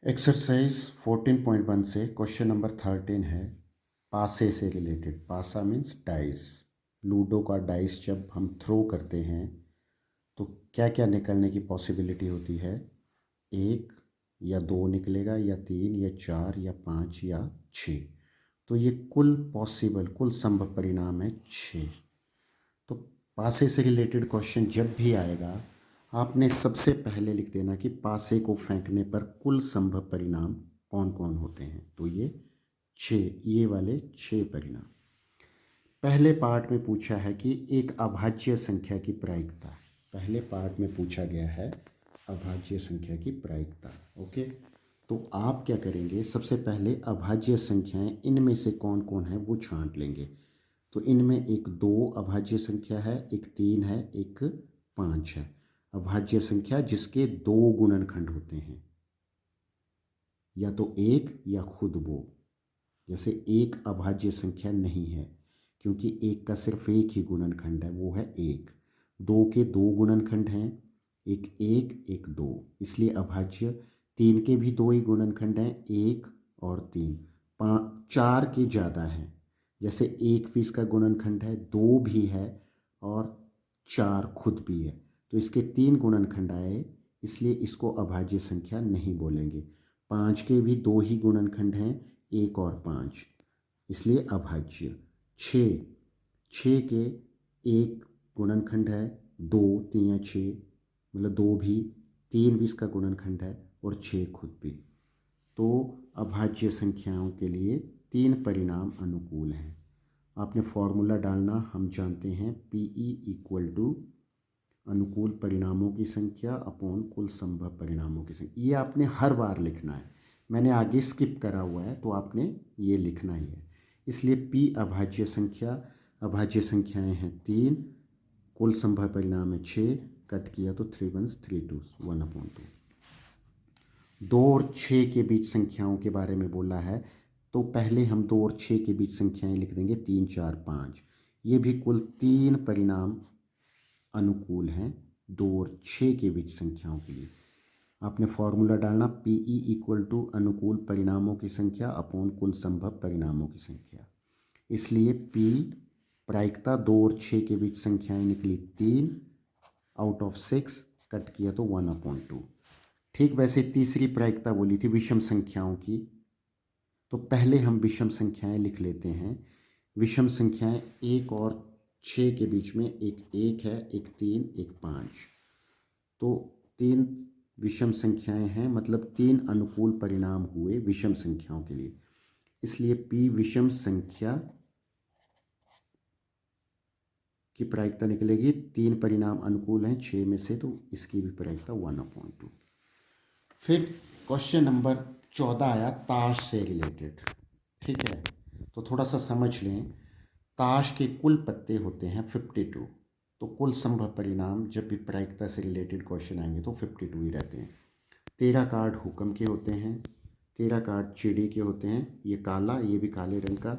Exercise 14.1 से question number 13 है पासे से रिलेटेड। पासा मीन्स डाइस। लूडो का डाइस जब हम थ्रो करते हैं तो क्या क्या निकलने की पॉसिबिलिटी होती है। एक या दो निकलेगा, या तीन या चार या पाँच या छः। तो ये कुल पॉसिबल, कुल संभव परिणाम है छः। तो पासे से रिलेटेड क्वेश्चन जब भी आएगा आपने सबसे पहले लिख देना कि पासे को फेंकने पर कुल संभव परिणाम कौन कौन होते हैं। तो ये छः, ये वाले छः परिणाम। पहले पार्ट में पूछा है कि एक अभाज्य संख्या की प्रायिकता। पहले पार्ट में पूछा गया है अभाज्य संख्या की प्रायिकता। ओके, तो आप क्या करेंगे, सबसे पहले अभाज्य संख्याएं इनमें से कौन कौन है वो छांट लेंगे। तो इनमें एक दो अभाज्य संख्या है, एक तीन है, एक पाँच है। अभाज्य संख्या जिसके दो गुणनखंड होते हैं, या तो एक या खुद वो। जैसे एक अभाज्य संख्या नहीं है क्योंकि एक का सिर्फ एक ही गुणनखंड है, वो है एक। दो के दो गुणनखंड हैं, एक एक एक दो, इसलिए अभाज्य। तीन के भी दो ही गुणनखंड हैं, एक और तीन। चार के ज़्यादा हैं, जैसे एक भी इसका गुणनखंड है, दो भी है और चार खुद भी है। तो इसके तीन गुणनखंड आए, इसलिए इसको अभाज्य संख्या नहीं बोलेंगे। पाँच के भी दो ही गुणनखंड हैं, एक और पाँच, इसलिए अभाज्य। छः, छः के एक गुणनखंड है, दो, तीन या छः, मतलब दो भी, तीन भी इसका गुणनखंड है और छः खुद भी। तो अभाज्य संख्याओं के लिए तीन परिणाम अनुकूल हैं। आपने फॉर्मूला डालना, हम जानते हैं PE इक्वल टू अनुकूल परिणामों की संख्या अपॉन कुल संभव परिणामों की संख्या। ये आपने हर बार लिखना है, मैंने आगे स्किप करा हुआ है तो आपने ये लिखना ही है। इसलिए P अभाज्य संख्या, अभाज्य संख्याएं हैं तीन, कुल संभव परिणाम है छः, कट किया तो 3 1 3 2 1/2। दो और छः के बीच संख्याओं के बारे में बोला है, तो पहले हम दो और छः के बीच संख्याएं लिख देंगे, तीन चार पाँच। ये भी कुल तीन परिणाम अनुकूल हैं दो और छः के बीच संख्याओं के लिए। आपने फॉर्मूला डालना PE इक्वल टू अनुकूल परिणामों की संख्या अपॉन कुल संभव परिणामों की संख्या। इसलिए P प्रायिकता दो और छः के बीच संख्याएं निकली तीन, आउट ऑफ 6, कट किया तो 1/2। ठीक वैसे तीसरी प्रायिकता बोली थी विषम संख्याओं की, तो पहले हम विषम संख्याएं लिख लेते हैं। विषम संख्याएं एक और छः के बीच में एक है, एक तीन, एक पाँच। तो तीन विषम संख्याएं हैं, मतलब तीन अनुकूल परिणाम हुए विषम संख्याओं के लिए। इसलिए P विषम संख्या की प्रायिकता निकलेगी, तीन परिणाम अनुकूल हैं छः में से, तो इसकी भी प्रायिकता 1/2। फिर क्वेश्चन नंबर 14 आया ताश से रिलेटेड। ठीक है, तो थोड़ा सा समझ लें। ताश के कुल पत्ते होते हैं 52, तो कुल संभव परिणाम जब भी प्रायिकता से रिलेटेड क्वेश्चन आएंगे तो 52 ही रहते हैं। 13 कार्ड हुक्म के होते हैं, 13 कार्ड चिड़ी के होते हैं, ये काला, ये भी काले रंग का।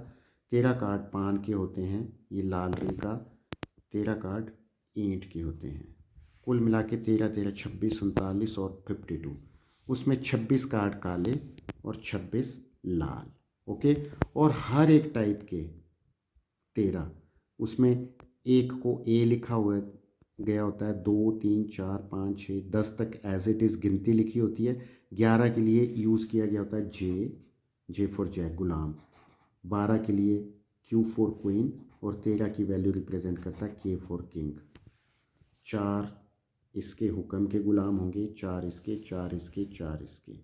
13 कार्ड पान के होते हैं, ये लाल रंग का। 13 कार्ड ईंट के होते हैं। कुल मिला के 13 13 26 39 और 52, उसमें 26 कार्ड काले और 26 लाल। ओके, और हर एक टाइप के 13, उसमें एक को A लिखा हुआ गया होता है, 2 3 4 5 6 10 तक एज इट इज़ गिनती लिखी होती है। 11 के लिए यूज़ किया गया होता है जे फॉर जय, गुलाम। 12 के लिए Q फॉर क्वीन, और 13 की वैल्यू रिप्रेजेंट करता है K फॉर किंग। 4 इसके हुक्म के गुलाम होंगे, 4 इसके, 4 इसके, 4 इसके,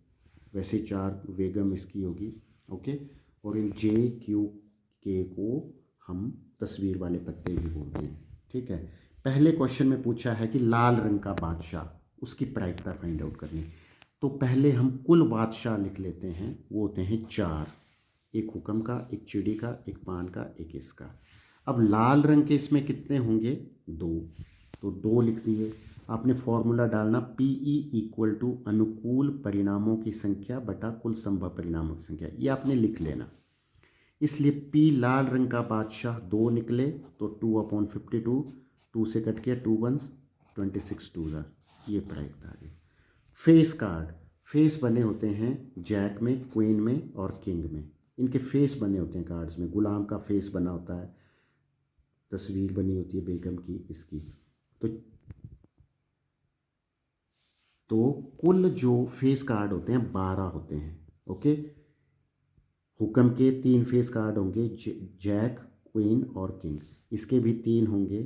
वैसे 4 बेगम इसकी होगी। ओके, और इन JQK को हम तस्वीर वाले पत्ते भी बोलते हैं। ठीक है, पहले क्वेश्चन में पूछा है कि लाल रंग का बादशाह, उसकी प्रायिकता फाइंड आउट करनी। तो पहले हम कुल बादशाह लिख लेते हैं, वो होते हैं चार, एक हुक्म का, एक चिड़ी का, एक पान का, एक इसका। अब लाल रंग के इसमें कितने होंगे, दो, तो दो लिख दिए। आपने फॉर्मूला डालना PE इक्वल टू अनुकूल परिणामों की संख्या बटा कुल संभव परिणामों की संख्या, ये आपने लिख लेना। इसलिए P लाल रंग का बादशाह दो निकले, तो 2/52, 2 से कट किया, 2 1 26 2 ये प्रायिकता आ गई। फेस कार्ड, फेस बने होते हैं जैक में, क्वीन में और किंग में। इनके फेस बने होते हैं कार्ड्स में। गुलाम का फेस बना होता है, तस्वीर बनी होती है बेगम की, इसकी। तो तो कुल जो फेस कार्ड होते हैं 12 होते हैं। ओके। हुक्म के 3 फेस कार्ड होंगे, जैक, क्वीन और किंग। इसके भी 3 होंगे,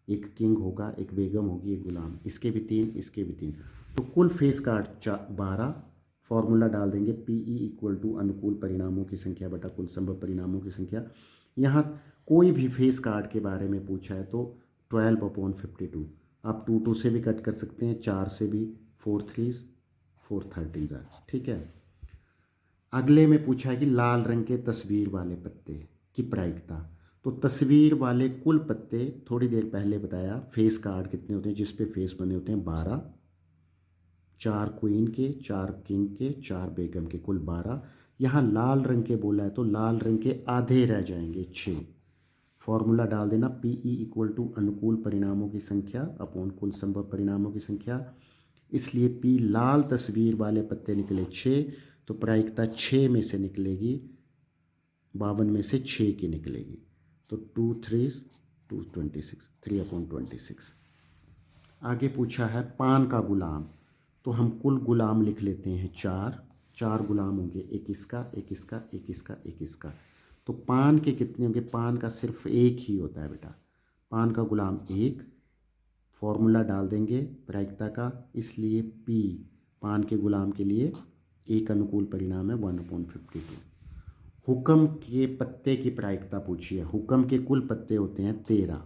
एक किंग होगा, एक बेगम होगी, एक गुलाम। इसके भी 3, इसके भी 3। तो कुल फेस कार्ड 12। फॉर्मूला डाल देंगे PE इक्वल टू अनुकूल परिणामों की संख्या बटा कुल संभव परिणामों की संख्या। यहाँ कोई भी फेस कार्ड के बारे में पूछा है तो 12/52। आप 2 से भी कट कर सकते हैं, 4 से भी, 4 3 4 13। ठीक है। अगले में पूछा है कि लाल रंग के तस्वीर वाले पत्ते की प्रायिकता। तो तस्वीर वाले कुल पत्ते थोड़ी देर पहले बताया, फेस कार्ड कितने होते हैं जिस पे फेस बने होते हैं 12। 4 क्वीन के, 4 किंग के, 4 बेगम के, कुल 12। यहाँ लाल रंग के बोला है तो लाल रंग के आधे रह जाएंगे, 6। फॉर्मूला डाल देना PE इक्वल टू अनुकूल परिणामों की संख्या अपॉन कुल संभव परिणामों की संख्या। इसलिए P लाल तस्वीर वाले पत्ते निकले 6, तो प्रायिकता 6 में से निकलेगी, 52 में से 6 की निकलेगी। तो 2 3 226, 3/26। आगे पूछा है पान का गुलाम। तो हम कुल गुलाम लिख लेते हैं 4। 4 गुलाम होंगे, एक इसका, एक इसका, एक इसका, एक इसका। तो पान के कितने होंगे? पान का सिर्फ एक ही होता है बेटा, पान का गुलाम एक। फॉर्मूला डाल देंगे प्रायिकता का, इसलिए P पान के गुलाम के लिए एक अनुकूल परिणाम है 1/52। हुक्म के पत्ते की प्रायिकता पूछी है। हुक्म के कुल पत्ते होते हैं 13,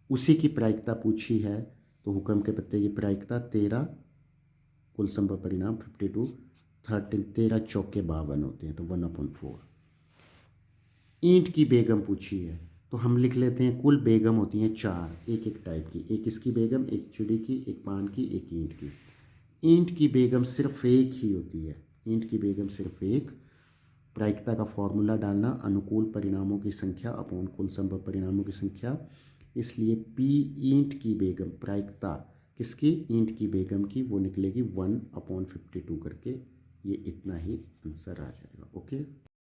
उसी की प्रायिकता पूछी है। तो हुक्म के पत्ते की प्रायिकता 13, कुल संभव परिणाम 52। 13 13 चौके 52 होते हैं, तो 1/4। ईंट की बेगम पूछी है तो हम लिख लेते हैं कुल बेगम होती हैं 4, एक एक टाइप की। एक इसकी बेगम, एक चिड़ी की, एक पान की, एक ईंट की। ईंट की बेगम सिर्फ एक ही होती है, ईंट की बेगम सिर्फ एक। प्रायिकता का फॉर्मूला डालना अनुकूल परिणामों की संख्या अपॉन कुल संभव परिणामों की संख्या। इसलिए P ईंट की बेगम, प्रायिकता किसकी? ईंट की बेगम की, वो निकलेगी 1/52 करके। ये इतना ही आंसर आ जाएगा। ओके।